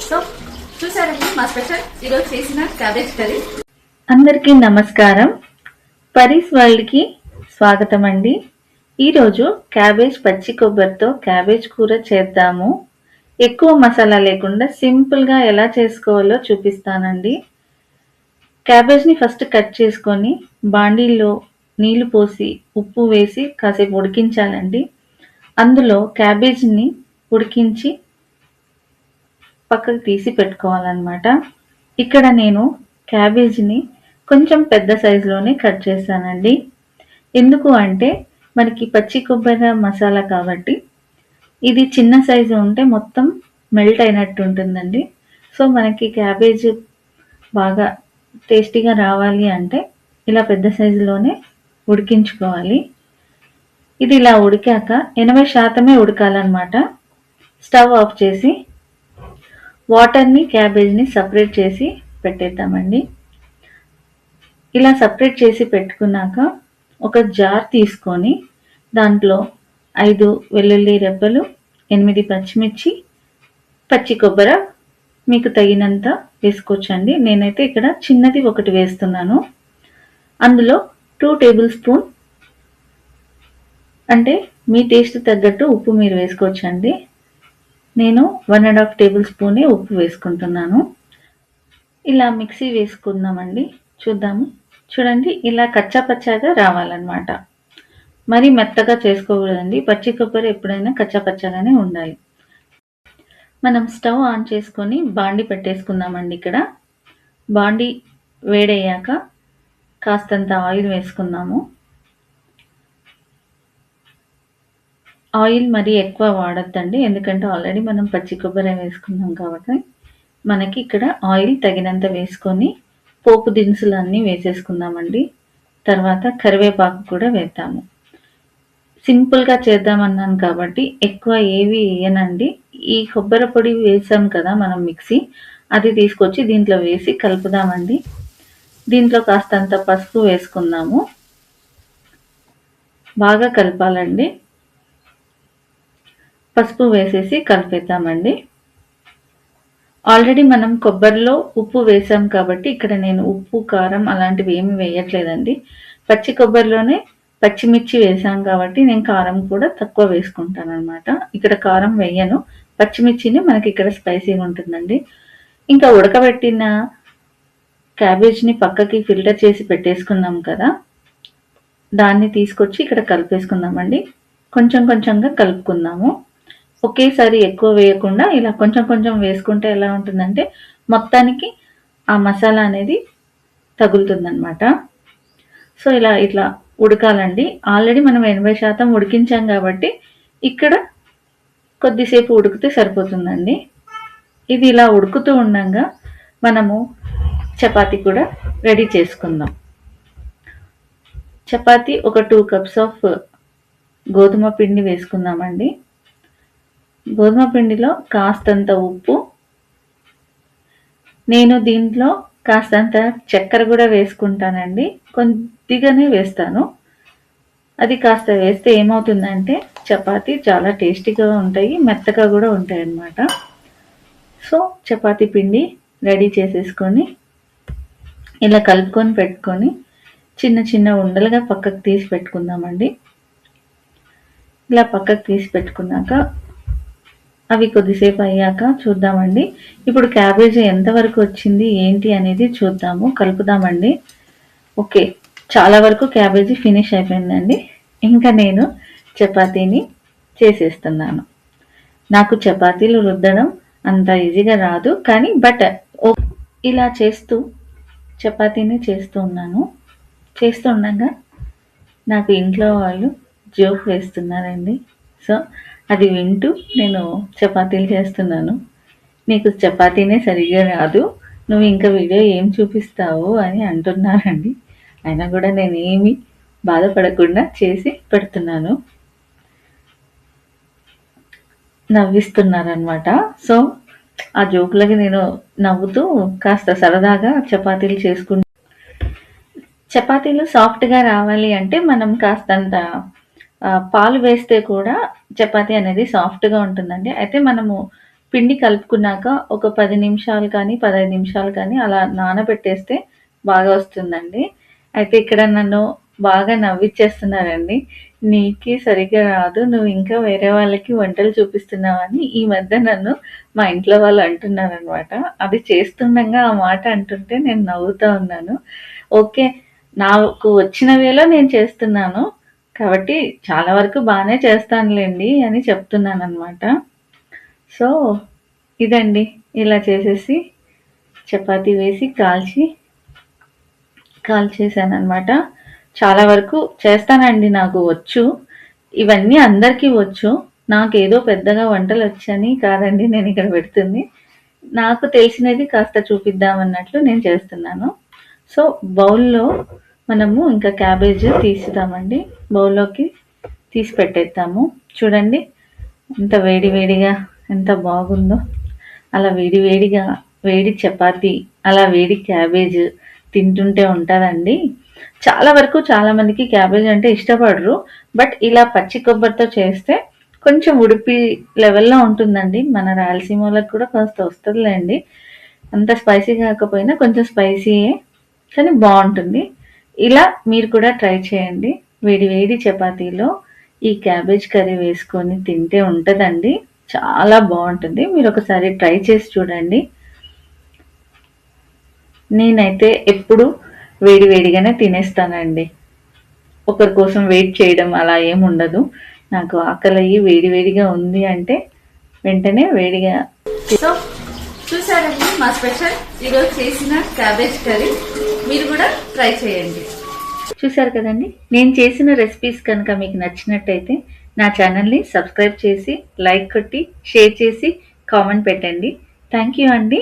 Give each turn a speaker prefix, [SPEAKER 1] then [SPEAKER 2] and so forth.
[SPEAKER 1] So చూసారండి మా special ఈరోజు చేసిన క్యాబేజ్ కర్రీ.
[SPEAKER 2] అందరికీ నమస్కారం. పరీస్ వరల్డ్కి స్వాగతం అండి. ఈరోజు క్యాబేజ్ పచ్చి కొబ్బరితో క్యాబేజ్ కూర చేద్దాము. ఎక్కువ మసాలా లేకుండా సింపుల్గా ఎలా చేసుకోవాలో చూపిస్తానండి. క్యాబేజ్ని ఫస్ట్ కట్ చేసుకొని బాండీలో నీళ్లు పోసి ఉప్పు వేసి కాసేపు ఉడికించాలండి. అందులో క్యాబేజ్ని ఉడికించి పక్కకు తీసి పెట్టుకోవాలన్నమాట. ఇక్కడ నేను క్యాబేజీని కొంచెం పెద్ద సైజులోనే కట్ చేశానండి. ఎందుకు అంటే మనకి పచ్చి కొబ్బరి మసాలా కాబట్టి ఇది చిన్న సైజు ఉంటే మొత్తం మెల్ట్ అయినట్టు ఉంటుందండి. సో మనకి క్యాబేజ్ బాగా టేస్టీగా రావాలి అంటే ఇలా పెద్ద సైజులోనే ఉడికించుకోవాలి. ఇది ఇలా ఉడికాక 80% ఉడకాలన్నమాట. స్టవ్ ఆఫ్ చేసి వాటర్ని క్యాబేజ్ని సపరేట్ చేసి పెట్టేద్దామండి. ఇలా సపరేట్ చేసి పెట్టుకున్నాక ఒక జార్ తీసుకొని దాంట్లో 5 వెల్లుల్లి రెబ్బలు, 8 పచ్చిమిర్చి, పచ్చి కొబ్బరి మీకు తగినంత వేసుకోవచ్చండి. నేనైతే ఇక్కడ చిన్నది ఒకటి వేస్తున్నాను. అందులో 2 టేబుల్ స్పూన్ అంటే మీ టేస్ట్ తగ్గట్టు ఉప్పు మీరు వేసుకోవచ్చండి. నేను 1.5 టేబుల్ స్పూనే ఉప్పు వేసుకుంటున్నాను. ఇలా మిక్సీ వేసుకుందామండి. చూడండి ఇలా కచ్చా పచ్చాగా రావాలన్నమాట. మరీ మెత్తగా చేసుకోకూడదండి. పచ్చి కొబ్బరి ఎప్పుడైనా కచ్చా పచ్చాగానే ఉండాలి. మనం స్టవ్ ఆన్ చేసుకొని బాండి పెట్టేసుకుందామండి. ఇక్కడ బాండి వేడయ్యాక కాస్తంత ఆయిల్ వేసుకుందాము. ఆయిల్ మరీ ఎక్కువ వాడొద్దండి, ఎందుకంటే ఆల్రెడీ మనం పచ్చి కొబ్బరి వేసుకున్నాం కాబట్టి. మనకి ఇక్కడ ఆయిల్ తగినంత వేసుకొని పోపు దినుసులు అన్నీ వేసేసుకుందామండి. తర్వాత కరివేపాకు కూడా వేద్దాము. సింపుల్గా చేద్దామన్నాను కాబట్టి ఎక్కువ ఏవి వేయనండి. ఈ కొబ్బరి పొడి వేసాం కదా మనం మిక్సీ, అది తీసుకొచ్చి దీంట్లో వేసి కలుపుదామండి. దీంట్లో కాస్తంత పసుపు వేసుకుందాము. బాగా కలపాలండి. పసుపు వేసేసి కలిపేద్దామండి. ఆల్రెడీ మనం కొబ్బరిలో ఉప్పు వేసాం కాబట్టి ఇక్కడ నేను ఉప్పు కారం అలాంటివి ఏమి వేయట్లేదండి. పచ్చి కొబ్బరిలోనే పచ్చిమిర్చి వేసాం కాబట్టి నేను కారం కూడా తక్కువ వేసుకుంటాను అనమాట. ఇక్కడ కారం వేయను, పచ్చిమిర్చిని మనకి ఇక్కడ స్పైసీగా ఉంటుందండి. ఇంకా ఉడకబెట్టిన క్యాబేజ్ని పక్కకి ఫిల్టర్ చేసి పెట్టేసుకున్నాం కదా, దాన్ని తీసుకొచ్చి ఇక్కడ కలిపేసుకుందామండి. కొంచెం కొంచెంగా కలుపుకుందాము. ఒకేసారి ఎక్కువ వేయకుండా ఇలా కొంచెం కొంచెం వేసుకుంటే ఎలా ఉంటుందంటే మొత్తానికి ఆ మసాలా అనేది తగులుతుందన్నమాట. సో ఇట్లా ఉడకాలండి. ఆల్రెడీ మనం 80% ఉడికించాం కాబట్టి ఇక్కడ కొద్దిసేపు ఉడికితే సరిపోతుందండి. ఇది ఇలా ఉడుకుతూ ఉండగా మనము చపాతీ కూడా రెడీ చేసుకుందాం. చపాతీ ఒక 2 కప్స్ ఆఫ్ గోధుమ పిండి వేసుకుందామండి. గోధుమ పిండిలో కాస్తంత ఉప్పు, నేను దీంట్లో కాస్తంత చక్కెర కూడా వేసుకుంటానండి. కొద్దిగానే వేస్తాను. అది కాస్త వేస్తే ఏమవుతుందంటే చపాతీ చాలా టేస్టీగా ఉంటాయి, మెత్తగా కూడా ఉంటాయి అన్నమాట. సో చపాతీ పిండి రెడీ చేసేసుకొని ఇలా కలుపుకొని పెట్టుకొని చిన్న చిన్న ఉండలుగా పక్కకు తీసి పెట్టుకుందామండి. ఇలా పక్కకు తీసి పెట్టుకున్నాక అవి కొద్దిసేపు అయ్యాక చూద్దామండి. ఇప్పుడు క్యాబేజీ ఎంతవరకు వచ్చింది ఏంటి అనేది చూద్దాము, కలుపుదామండి. ఓకే, చాలా వరకు క్యాబేజీ ఫినిష్ అయిపోయిందండి. ఇంకా నేను చపాతీని చేసేస్తున్నాను. నాకు చపాతీలు రుద్దడం అంత ఈజీగా రాదు, కానీ ఇలా చేస్తూ చపాతీని చేస్తుండగా నాకు ఇంట్లో వాళ్ళు జోక్ వేస్తున్నారండి. సో అది వింటూ నేను చపాతీలు చేస్తున్నాను. నీకు చపాతీనే సరిగ్గా రాదు, నువ్వు ఇంకా వీడియో ఏం చూపిస్తావు అని అంటున్నారండి. అయినా కూడా నేను ఏమీ బాధపడకుండా చేసి పెడుతున్నాను. నవ్విస్తున్నారనమాట. సో ఆ జోకులకి నేను నవ్వుతూ కాస్త సరదాగా చపాతీలు చపాతీలు సాఫ్ట్గా రావాలి అంటే మనం కాస్తంత పాలు వేస్తే కూడా చపాతీ అనేది సాఫ్ట్గా ఉంటుందండి. అయితే మనము పిండి కలుపుకున్నాక ఒక 10 నిమిషాలు కానీ, 15 నిమిషాలు కానీ అలా నానబెట్టేస్తే బాగా వస్తుందండి. అయితే ఇక్కడ నన్ను బాగా నవ్విచ్చేస్తున్నారండి. "నీకి సరిగ్గా రాదు. నువ్వు ఇంకా వేరే వాళ్ళకి వంటలు చూపిస్తున్నావని" ఈ మధ్య నన్ను మా ఇంట్లో వాళ్ళు అంటున్నారనమాట. అది చేస్తుండంగా ఆ మాట అంటుంటే నేను నవ్వుతా ఉన్నాను. ఓకే. నాకు వచ్చిన వేలో నేను చేస్తున్నాను. కాబట్టి చాలా వరకు బానే చేస్తానులెండి అని చెప్తున్నాననమాట. సో, ఇదండి. ఇలా చేసేసి చపాతీ వేసి కాల్చేశాననమాట. చాలా వరకు చేస్తానండి. నాకు వచ్చు. ఇవన్నీ అందరికీ వచ్చు. నాకేదో పెద్దగా వంటలొచ్చని కాదండి నేనిక్కడ పెడుతుంది. నాకు తెలిసినది కాస్త చూపిద్దామన్నట్లు నేను చేస్తున్నాను. సో, బౌల్‌లో మనము ఇంకా క్యాబేజ్ తీసిద్దామండి. బౌల్‌లోకి తీసి పెట్టేద్దాము. చూడండి ఎంత వేడి వేడిగా ఎంత బాగుందో. అలా వేడి వేడిగా వేడి చపాతీ, అలా వేడి క్యాబేజ్ తింటుంటే ఉంటదండి. చాలా వరకు చాలా మందికి క్యాబేజ్ అంటే ఇష్టపడరు. బట్ ఇలా పచ్చి కొబ్బరితో చేస్తే కొంచెం ఉడిపి లెవెల్‌లో ఉంటుందండి. మన రాయలసీమోళ్ళకి కూడా కాస్త వస్తదిలేండి. అంత స్పైసీ కాకపోయినా కొంచెం స్పైసీయే కానీ బావుంటుంది. ఇలా మీరు కూడా ట్రై చేయండి. వేడి వేడి చపాతీలో ఈ క్యాబేజ్ కర్రీ వేసుకొని తింటే ఉంటదండి. చాలా బావుంటుంది. మీరొకసారి ట్రై చేసి చూడండి. నేనైతే ఎప్పుడు వేడి వేడిగానే తినేస్తానండి. ఒకరి కోసం వెయిట్ చేయడం అలా ఏముండదు. నాకు ఆకలయ్యి వేడి వేడిగా ఉంది అంటే వెంటనే వేడిగా
[SPEAKER 1] సో చూసారండి మా స్పెషల్ ఈరోజు చేసిన క్యాబేజ్ కర్రీ. మీరు కూడా ట్రై చేయండి.
[SPEAKER 2] చూసారు కదండి. నేను చేసిన రెసిపీస్ కనుక మీకు నచ్చినట్టయితే నా ఛానల్‌ని సబ్స్క్రైబ్ చేసి, లైక్ కొట్టి, షేర్ చేసి, కామెంట్ పెట్టండి. థ్యాంక్ యూ అండి.